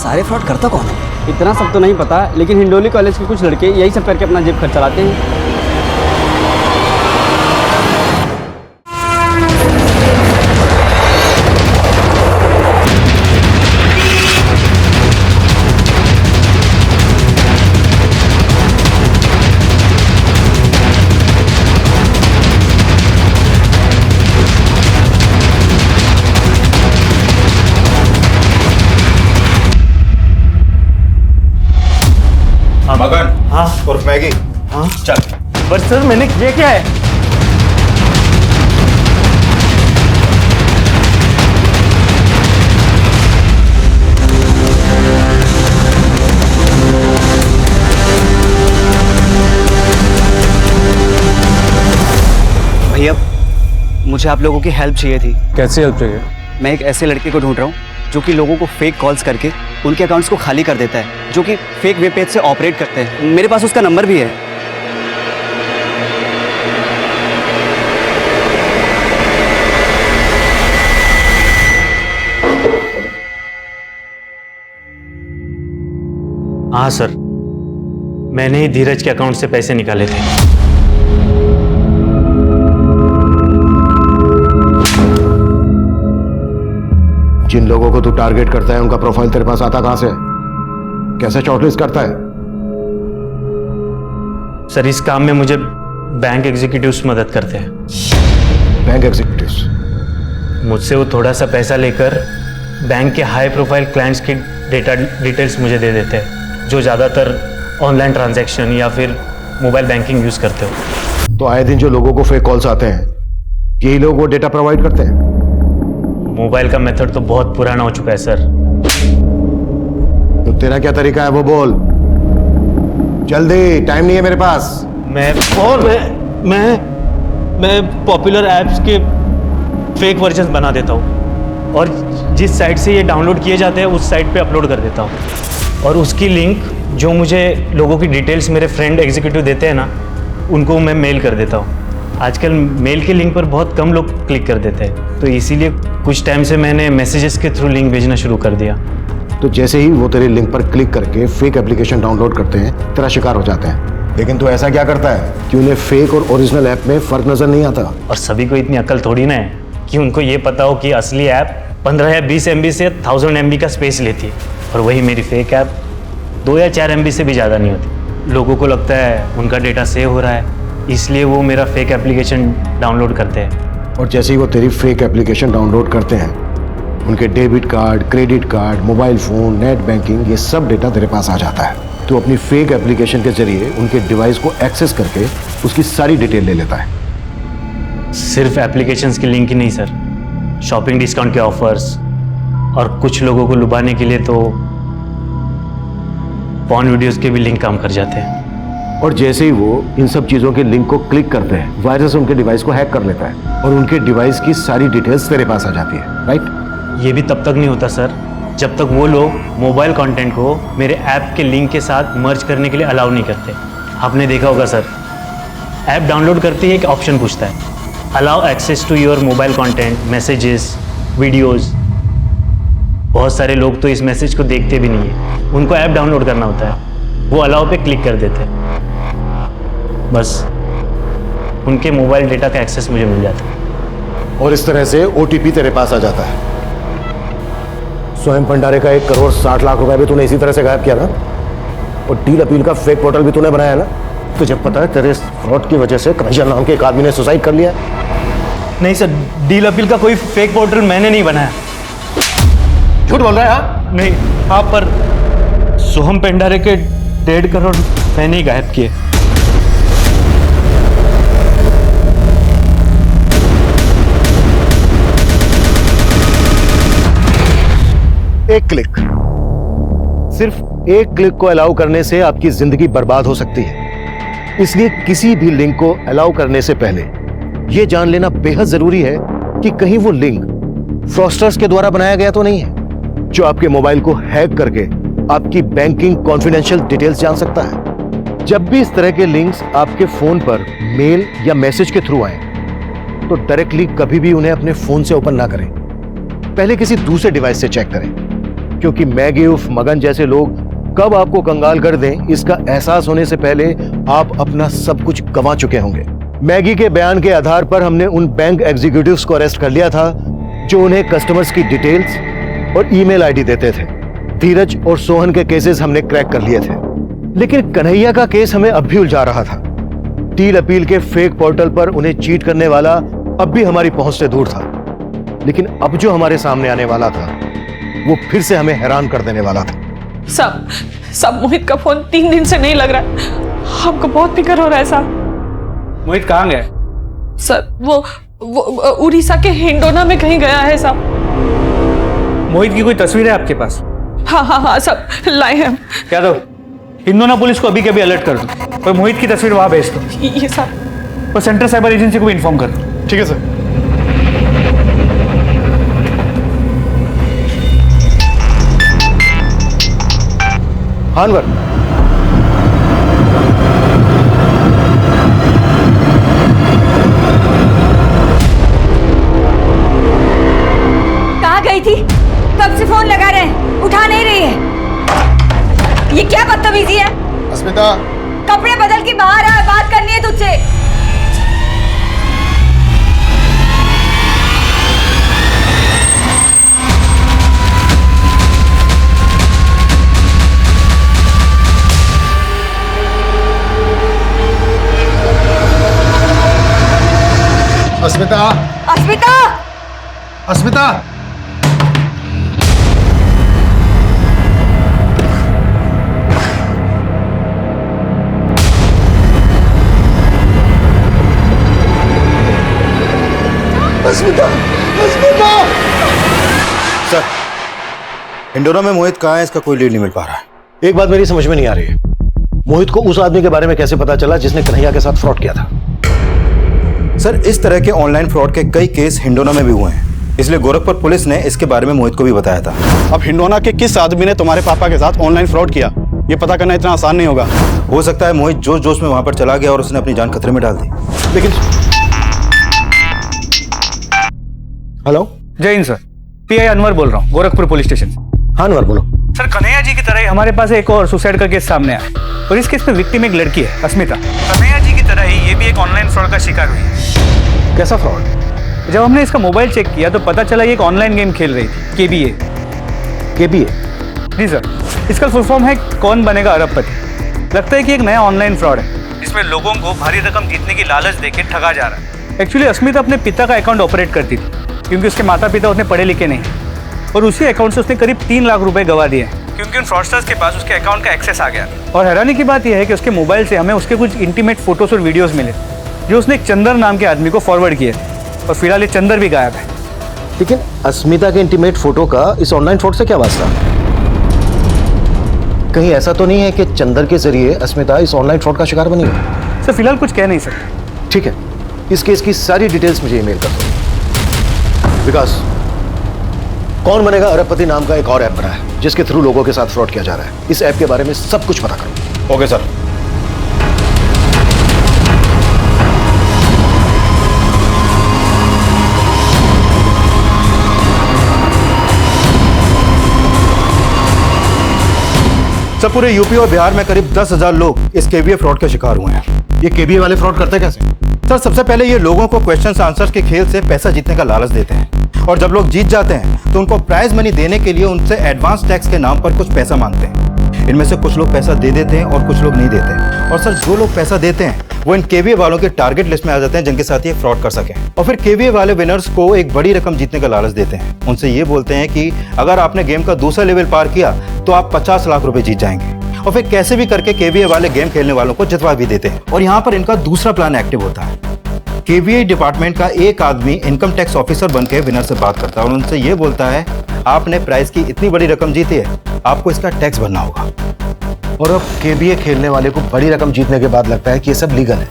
सारे फ्रॉड करता कौन है? इतना सब तो नहीं पता, लेकिन हिंडोली कॉलेज के कुछ लड़के यही सब करके अपना जेब खर्च चलाते हैं। मगन। हाँ और मैगी। हाँ चल। पर सर मैंने किया क्या है? भैया मुझे आप लोगों की हेल्प चाहिए थी। कैसे हेल्प चाहिए? मैं एक ऐसे लड़के को ढूंढ रहा हूँ जो कि लोगों को फेक कॉल्स करके उनके अकाउंट्स को खाली कर देता है, जो कि फेक वेब पेज से ऑपरेट करते हैं। मेरे पास उसका नंबर भी है। हाँ सर, मैंने ही धीरज के अकाउंट से पैसे निकाले थे। जिन लोगों को तू टारगेट करता है उनका प्रोफाइल तेरे पास आता कहां से? कैसे शॉर्टलिस्ट करता है? सर इस काम में मुझे बैंक एग्जीक्यूटिव्स मदद करते हैं। Bank executives? मुझसे वो थोड़ा सा पैसा लेकर बैंक के हाई प्रोफाइल क्लाइंट्स की डेटा डिटेल्स मुझे दे देते हैं, जो ज़्यादातर ऑनलाइन ट्रांजैक्शन या फिर मोबाइल बैंकिंग यूज़ करते हो। तो आए दिन जो लोगों को फेक कॉल्स आते हैं, यही लोग वो डेटा प्रोवाइड करते हैं? मोबाइल का मेथड तो बहुत पुराना हो चुका है सर। तो तेरा क्या तरीका है वो बोल। जल्दी, टाइम नहीं है मेरे पास। मैं पॉपुलर ऐप्स के फेक वर्जन बना देता हूँ और जिस साइट से ये डाउनलोड किए जाते हैं उस साइट पे अपलोड कर देता हूँ, और उसकी लिंक जो मुझे लोगों की डिटेल्स मेरे फ्रेंड एग्जीक्यूटिव देते हैं ना, उनको मैं मेल कर देता हूँ। आजकल मेल के लिंक पर बहुत कम लोग क्लिक कर देते हैं, तो इसीलिए कुछ टाइम से मैंने मैसेजेस के थ्रू लिंक भेजना शुरू कर दिया। तो जैसे ही वो तेरे लिंक पर क्लिक करके फेक एप्लीकेशन डाउनलोड करते हैं, तेरा शिकार हो जाते हैं। लेकिन तू ऐसा क्या करता है कि उन्हें फेक और ओरिजिनल ऐप में फर्क नजर नहीं आता? और सभी को इतनी अकल थोड़ी ना है कि उनको ये पता हो कि असली ऐप 15 या 20 MB से 1000 MB का स्पेस लेती है, और वही मेरी फेक ऐप 2 या 4 MB से भी ज़्यादा नहीं होती। लोगों को लगता है उनका डेटा सेव हो रहा है, इसलिए वो मेरा फेक एप्लीकेशन डाउनलोड करते हैं। और जैसे ही वो तेरी फेक एप्लीकेशन डाउनलोड करते हैं, उनके debit card, credit card, mobile phone, net banking, ये सब डेटा तेरे पास आ जाता है। तो अपनी फेक एप्लीकेशन के जरिए उनके डिवाइस को एक्सेस करके उसकी सारी डिटेल ले लेता है। सिर्फ एप्लीकेशंस की लिंक ही नहीं सर, शॉपिंग डिस्काउंट के ऑफर्स, और कुछ लोगों को लुभाने के लिए तो पॉर्न वीडियोस के भी लिंक काम कर जाते हैं। और जैसे ही वो इन सब चीज़ों के लिंक को क्लिक करते हैं, वायरस उनके डिवाइस को हैक कर लेता है और उनके डिवाइस की सारी डिटेल्स तेरे पास आ जाती है, राइट? ये भी तब तक नहीं होता सर जब तक वो लोग मोबाइल कंटेंट को मेरे ऐप के लिंक के साथ मर्ज करने के लिए अलाउ नहीं करते। आपने देखा होगा सर, ऐप डाउनलोड करते ही एक ऑप्शन पूछता है, allow access to your mobile content, messages, videos. बहुत सारे लोग तो इस मैसेज को देखते भी नहीं है, उनको ऐप डाउनलोड करना होता है, वो अलाउ पे क्लिक कर देते हैं, बस उनके मोबाइल डेटा का एक्सेस मुझे मिल जाता है। और इस तरह से OTP तेरे पास आ जाता है। स्वयं भंडारे का 1,60,00,000 रुपए भी तूने इसी तरह से गायब किया ना, और डील अपील का फेक पोर्टल भी तूने बनाया ना। तुझे पता है तेरे फ्रॉड की वजह से कन्हैया नाम के एक आदमी ने सुसाइड कर लिया। नहीं सर, डील अपील का कोई फेक पोर्टल मैंने नहीं बनाया। झूठ बोल रहा है? हाँ नहीं, हाँ पर सोहम पेंडारे के 1.5 करोड़ मैंने ही गायब किए। एक क्लिक, सिर्फ एक क्लिक को अलाउ करने से आपकी जिंदगी बर्बाद हो सकती है। इसलिए किसी भी लिंक को अलाउ करने से पहले यह जान लेना बेहद जरूरी है कि कहीं वो लिंक फ्रॉस्टर्स के द्वारा बनाया गया तो नहीं है, जो आपके मोबाइल को हैक करके आपकी बैंकिंग कॉन्फिडेंशियल डिटेल्स जान सकता है। जब भी इस तरह के लिंक्स आपके फोन पर मेल या मैसेज के थ्रू आए तो डायरेक्टली कभी भी उन्हें अपने फोन से ओपन ना करें, पहले किसी दूसरे डिवाइस से चेक करें, क्योंकि मैगी उर्फ मगन जैसे लोग कब आपको कंगाल कर दें इसका एहसास होने से पहले आप अपना सब कुछ गंवा चुके होंगे। मैगी के बयान के आधार पर हमने उन बैंक एग्जीक्यूटिव्स को अरेस्ट कर लिया था जो उन्हें कस्टमर्स की डिटेल्स और ईमेल आईडी देते थे। धीरज और सोहन के केसेस हमने क्रैक कर लिए थे, लेकिन कन्हैया का केस हमें अब भी उलझा रहा था। डील अपील के फेक पोर्टल पर उन्हें चीट करने वाला अब भी हमारी पहुंच से दूर था, लेकिन अब जो हमारे सामने आने वाला था वो फिर से हमें हैरान कर देने वाला था। सब मोहित का फोन 3 दिन से नहीं लग रहा है, हमको बहुत फिक्र हो रहा है साहब। मोहित कहाँ गए? सर वो उड़ीसा के हिंडोना में कहीं गया है साहब। मोहित की कोई तस्वीर है आपके पास? हाँ सब लाए हैं। क्या दो, हिंदोना पुलिस को अभी के अभी अलर्ट कर दो और मोहित की तस्वीर वहां भेज दो। ये साहब। और सेंट्रल साइबर एजेंसी को भी इन्फॉर्म कर दो। ठीक है सर। हानवर, कहाँ गई थी? कब से फोन लगा रहे हैं, उठा नहीं रही है। ये क्या बदतमीजी है? अस्मिता, कपड़े बदल के बाहर आ, बात करनी है तुझसे। अस्मिता, अस्मिता, अस्मिता, अस्मिता, अस्मिता। सर, हिंडोना में मोहित कहाँ है इसका कोई लीड नहीं मिल पा रहा है। एक बात मेरी समझ में नहीं आ रही है, मोहित को उस आदमी के बारे में कैसे पता चला जिसने कन्हैया के साथ फ्रॉड किया था? सर, इस तरह के ऑनलाइन फ्रॉड के कई केस हिंडोना में भी हुए हैं, इसलिए गोरखपुर पुलिस ने इसके बारे में मोहित को भी बताया था। अब हिंडोना के किस आदमी ने तुम्हारे पापा के साथ ऑनलाइन फ्रॉड किया, ये पता करना इतना आसान नहीं होगा। हो सकता है मोहित जोश जोश में वहां पर चला गया और उसने अपनी जान खतरे में डाल दी। लेकिन हेलो, जय हिंद सर, पीआई अनवर बोल रहा हूँ, गोरखपुर पुलिस स्टेशन। हाँ अनवर बोलो। सर, कन्हैया जी की तरह ही हमारे पास एक और सुसाइड का केस सामने आया और इस केस में विक्टिम एक लड़की है, अस्मिता। कन्हैया जी की तरह ही ये भी एक ऑनलाइन फ्रॉड का शिकार हुई है। कैसा फ्रॉड? जब हमने इसका मोबाइल चेक किया तो पता चला ये एक ऑनलाइन गेम खेल रही थी, केबीए। केबीए? जी सर, इसका फुल फॉर्म है कौन बनेगा अरबपति। लगता है कि एक नया ऑनलाइन फ्रॉड है, इसमें लोगों को भारी रकम जीतने की लालच देके ठगा जा रहा है। एक्चुअली अस्मिता अपने पिता का अकाउंट ऑपरेट करती थी, क्योंकि उसके माता पिता उतने पढ़े लिखे नहीं, और उसी अकाउंट से उसने करीब 3 लाख रुपए गवा दिए, क्योंकि उन फ्रॉडस्टर्स के पास उसके अकाउंट का एक्सेस आ गया। और हैरानी की बात यह है कि उसके मोबाइल से हमें उसके कुछ इंटीमेट फोटोज और वीडियोस मिले, जो उसने एक चंदर नाम के आदमी को फॉरवर्ड किए, और फिलहाल ये चंदर भी गायब है। लेकिन अस्मिता के इंटीमेट फोटो का इस ऑनलाइन फ्रॉड से क्या वास्ता? कहीं ऐसा तो नहीं है कि चंदर के जरिए अस्मिता इस ऑनलाइन फ्रॉड का शिकार बनी है? सर, फिलहाल कुछ कह नहीं सकते। ठीक है, इस केस की सारी डिटेल्स मुझे ईमेल कर दो। विकास, कौन बनेगा अरबपति नाम का एक और ऐप बना है जिसके थ्रू लोगों के साथ फ्रॉड किया जा रहा है। इस ऐप के बारे में सब कुछ पता करो। Okay sir. सर पूरे यूपी और बिहार में करीब 10,000 लोग इस केवीए फ्रॉड के शिकार हुए हैं। ये केबीए वाले फ्रॉड करते कैसे? सर सबसे पहले ये लोगों को क्वेश्चंस आंसर्स के खेल से पैसा जीतने का लालच देते हैं और जब लोग जीत जाते हैं तो उनको प्राइज मनी देने के लिए उनसे एडवांस टैक्स के नाम पर कुछ पैसा मांगते हैं। इनमें से कुछ लोग पैसा दे देते हैं और कुछ लोग नहीं देते। और सर जो लोग पैसा देते हैं वो इन केवीए वालों के टारगेट लिस्ट में आ जाते हैं जिनके साथ ये फ्रॉड कर सकें। और फिर केवीए वाले विनर्स को एक बड़ी रकम जीतने का लालच देते हैं। उनसे ये बोलते हैं कि अगर आपने गेम का दूसरा लेवल पार किया तो आप 50 लाख रुपए जीत जाएंगे। और फिर कैसे भी करके केवीए वाले गेम खेलने वालों को जितवा भी देते हैं। और यहाँ पर इनका दूसरा प्लान एक्टिव होता है। केवीए डिपार्टमेंट का एक आदमी इनकम टैक्स ऑफिसर बनकर विनर से बात करता है और उनसे ये बोलता है आपने प्राइज की इतनी बड़ी रकम जीती है, आपको इसका टैक्स भरना होगा। और अब केबीए खेलने वाले को बड़ी रकम जीतने के बाद लगता है कि ये सब लीगल है,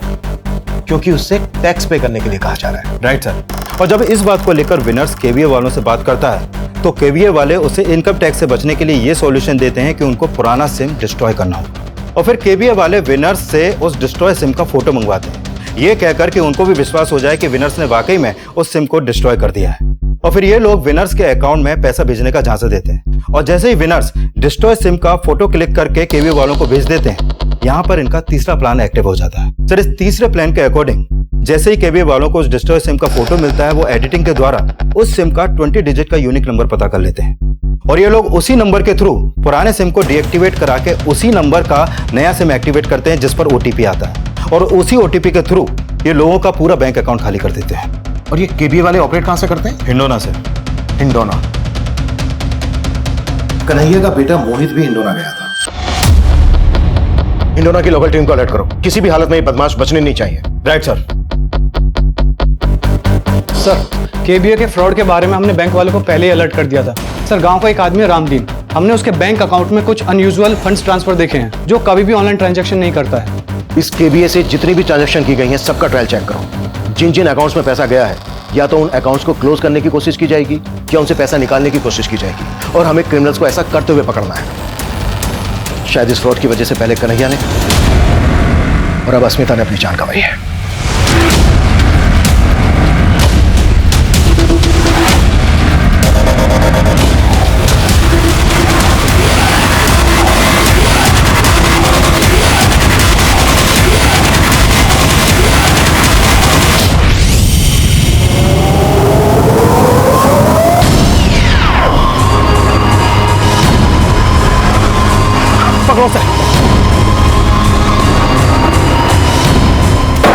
क्योंकि उससे टैक्स पे करने के लिए कहा जा रहा है। Right sir. और जब इस बात को लेकर विनर्स केवीए वालों से बात करता है तो केवीए वाले उसे इनकम टैक्स से बचने के लिए ये सॉल्यूशन देते हैं कि उनको पुराना सिम डिस्ट्रॉय करना होगा। और फिर केवीए वाले विनर्स से उस डिस्ट्रॉय सिम का फोटो मंगवाते हैं, ये कहकर कि उनको भी विश्वास हो जाए कि विनर्स ने वाकई में उस सिम को डिस्ट्रॉय कर दिया है। और फिर ये लोग विनर्स के अकाउंट में पैसा भेजने का झांसा देते हैं और जैसे ही विनर्स डिस्ट्रॉय सिम का फोटो क्लिक करके केवीए वालों को भेज देते हैं, यहाँ पर इनका तीसरा प्लान एक्टिव हो जाता है। सर इस तीसरे प्लान के अकॉर्डिंग जैसे ही केवीए वालों को उस डिस्ट्रॉय सिम का फोटो मिलता है, वो एडिटिंग के द्वारा उस सिम का 20 डिजिट का यूनिक नंबर पता कर लेते हैं और ये लोग उसी नंबर के थ्रू पुराने सिम को डीएक्टिवेट करा के उसी नंबर का नया सिम एक्टिवेट करते हैं जिस पर ओटीपी आता है और उसी ओटीपी के थ्रू ये लोगों का पूरा बैंक अकाउंट खाली कर देते हैं। और ये केबीए वाले ऑपरेट कहां से करते हैं? हिंडोना से। हिंडोना। कन्हैया का बेटा मोहित भी हिंडोना गया था। हिंडोना की लोकल टीम को अलर्ट करो, किसी भी हालत में ये बदमाश बचने नहीं चाहिए। Right sir. सर केबीए के फ्रॉड के बारे में हमने बैंक वालों को पहले ही अलर्ट कर दिया था। सर गांव का एक आदमी है रामदीन, हमने उसके बैंक अकाउंट में कुछ अनयूजुअल फंड्स ट्रांसफर देखे हैं जो कभी भी ऑनलाइन ट्रांजैक्शन नहीं करता है। इस केबीए से जितनी भी ट्रांजैक्शन की गई हैं सबका ट्रायल चेक करो। जिन जिन अकाउंट्स में पैसा गया है या तो उन अकाउंट्स को क्लोज करने की कोशिश की जाएगी या उनसे पैसा निकालने की कोशिश की जाएगी और हमें क्रिमिनल्स को ऐसा करते हुए पकड़ना है। शायद इस फ्रॉड की वजह से पहले कन्हैया ने और अब अस्मिता ने अपनी जान गंवाई है।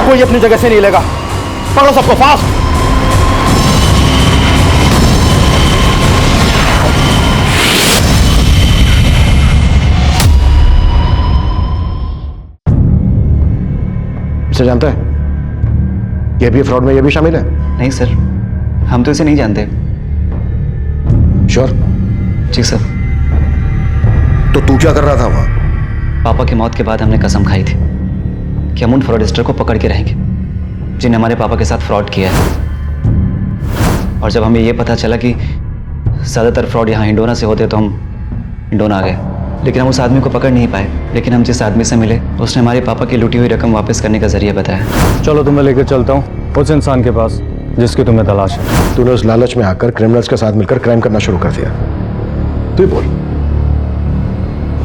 कोई अपनी जगह से नहीं लेगा, पकड़ो सबको फास्ट। इसे जानता है? ये भी फ्रॉड में ये भी शामिल है? नहीं सर, हम तो इसे नहीं जानते। श्योर? जी सर। तो तू क्या कर रहा था वहां? पापा की मौत के बाद हमने कसम खाई थी कि हम उन फ्रॉडस्टर को पकड़ के रहेंगे जिन्हें हमारे पापा के साथ फ्रॉड किया है। और जब हमें ये पता चला कि ज़्यादातर फ्रॉड यहाँ हिंडोना से होते तो हम हिंडोना आ गए, लेकिन हम उस आदमी को पकड़ नहीं पाए। लेकिन हम जिस आदमी से मिले उसने हमारे पापा की लूटी हुई रकम वापस करने का जरिया बताया। चलो तुम्हें लेकर चलता हूँ उस इंसान के पास जिसकी तुम्हें तलाश है। तूने उस लालच में आकर क्रिमिनल्स के साथ मिलकर क्राइम करना शुरू कर दिया। तू ही बोल,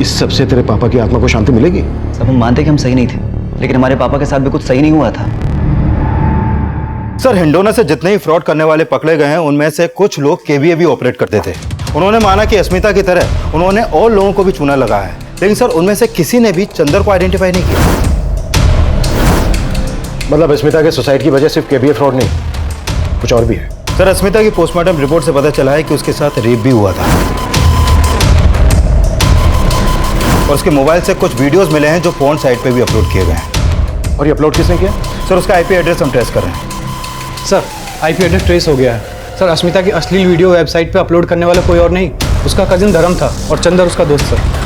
इस सब से तेरे पापा की आत्मा को शांति मिलेगी? सब हम मानते कि हम सही नहीं थे, लेकिन हमारे पापा के साथ भी कुछ सही नहीं हुआ था। सर हिंडोना से जितने ही फ्रॉड करने वाले पकड़े गए हैं उनमें से कुछ लोग केवीए भी ऑपरेट करते थे। उन्होंने माना कि अस्मिता की तरह उन्होंने और लोगों को भी चूना लगाया है, लेकिन सर उनमें से किसी ने भी चंदर को आइडेंटिफाई नहीं किया। मतलब अस्मिता के सुसाइड की वजह सिर्फ केबीए फ्रॉड नहीं, कुछ और भी है? सर अस्मिता की पोस्टमार्टम रिपोर्ट से पता चला है कि उसके साथ रेप भी हुआ था और उसके मोबाइल से कुछ वीडियोस मिले हैं जो पोर्न साइट पे भी अपलोड किए गए हैं। और ये अपलोड किसने किया? सर उसका आईपी एड्रेस हम ट्रेस कर रहे हैं। सर आईपी एड्रेस ट्रेस हो गया है। सर अस्मिता की अश्लील वीडियो वेबसाइट पे अपलोड करने वाला कोई और नहीं, उसका कजिन धर्म था और चंदर उसका दोस्त सर।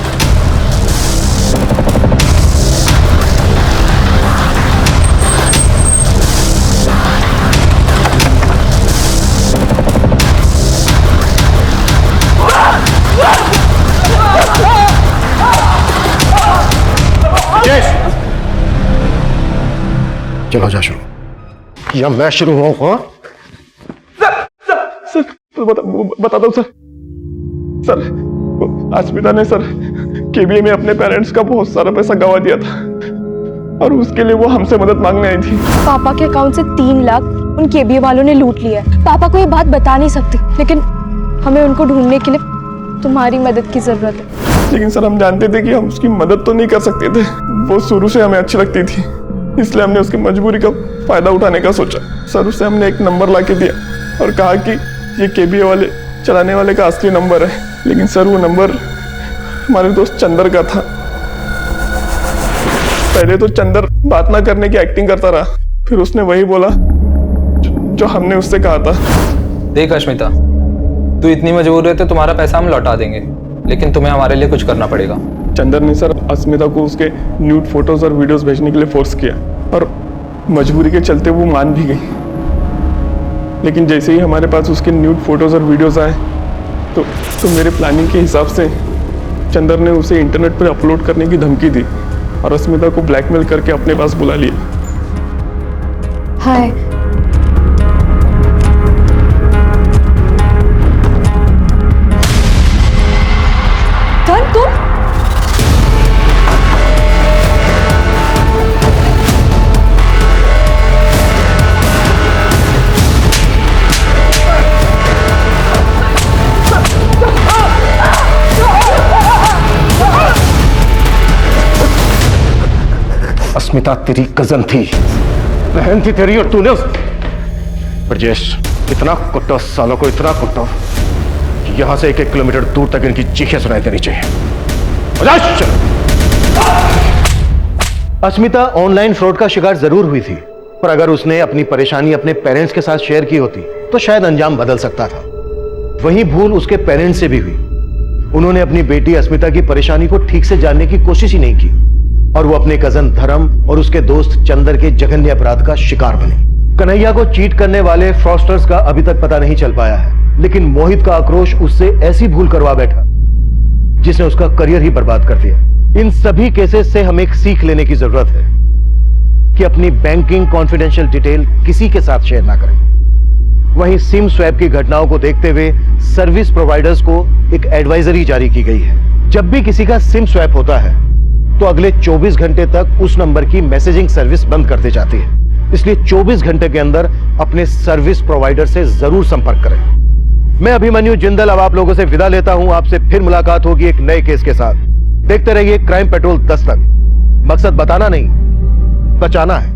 चलो जा शुरू, या मैं शुरू हुआ? सर तो बता दो सर। सर अस्मिता ने सर केबीए में अपने पेरेंट्स का बहुत सारा पैसा गवा दिया था और उसके लिए वो हमसे मदद मांगने आई थी। पापा के अकाउंट से 3 लाख उन केबीए वालों ने लूट लिया है। पापा को ये बात बता नहीं सकती, लेकिन हमें उनको ढूंढने के लिए तुम्हारी मदद की जरूरत है। लेकिन सर हम जानते थे कि हम उसकी मदद तो नहीं कर सकते थे। वो शुरू से हमें अच्छी लगती थी, इसलिए हमने उसकी मजबूरी का फायदा उठाने का सोचा। सर उससे हमने एक नंबर ला के दिया और कहा कि ये केबीए वाले चलाने वाले का असली नंबर है। लेकिन सर वो नंबर हमारे दोस्त चंदर का था। पहले तो चंदर बात ना करने की एक्टिंग करता रहा, फिर उसने वही बोला जो हमने उससे कहा था। देख अश्मिता, तू इतनी मजबूर है तो तुम्हारा पैसा हम लौटा देंगे, लेकिन तुम्हें हमारे लिए कुछ करना पड़ेगा। चंदर ने सर अस्मिता को उसके न्यूड फोटोज और वीडियोस भेजने के लिए फोर्स किया और मजबूरी के चलते वो मान भी गई। लेकिन जैसे ही हमारे पास उसके न्यूड फोटोज और वीडियोस आए तो मेरे प्लानिंग के हिसाब से चंदर ने उसे इंटरनेट पर अपलोड करने की धमकी दी और अस्मिता को ब्लैकमेल करके अपने पास बुला लिया। हाय, कौन तुम? अस्मिता तेरी कजन थी, बहन थी तेरी, और तूने ब्रजेश इतना कुट्टा, सालों को इतना कुट्टा कि यहां से 1-1 किलोमीटर दूर तक इनकी चीखें सुनाई देनी चाहिए। अस्मिता ऑनलाइन फ्रॉड का शिकार जरूर हुई थी, पर अगर उसने अपनी परेशानी अपने पेरेंट्स के साथ शेयर की होती तो शायद अंजाम बदल सकता था। वही भूल उसके पेरेंट्स से भी हुई। उन्होंने अपनी बेटी अस्मिता की परेशानी को ठीक से जानने की कोशिश ही नहीं की और वो अपने कजन धर्म और उसके दोस्त चंदर के जघन्य अपराध का शिकार बने। कन्हैया को चीट करने वाले फ्रॉस्टर्स का अभी तक पता नहीं चल पाया है, लेकिन मोहित का आक्रोश उससे ऐसी भूल करवा बैठा जिसने उसका करियर ही बर्बाद कर दिया। इन सभी केसेस से हमें एक सीख लेने की जरूरत है कि अपनी बैंकिंग कॉन्फिडेंशियल डिटेल किसी के साथ शेयर ना करें। वहीं सिम स्वैप की घटनाओं को देखते हुए सर्विस प्रोवाइडर्स को एक एडवाइजरी जारी की गई है। जब भी किसी का सिम स्वैप होता है तो अगले 24 घंटे तक उस नंबर की मैसेजिंग सर्विस बंद कर दी जाती है। इसलिए 24 घंटे के अंदर अपने सर्विस प्रोवाइडर से जरूर संपर्क करें। मैं अभिमन्यु जिंदल अब आप लोगों से विदा लेता हूं। आपसे फिर मुलाकात होगी एक नए केस के साथ। देखते रहिए क्राइम पेट्रोल 10 तक। मकसद बताना नहीं, बचाना है।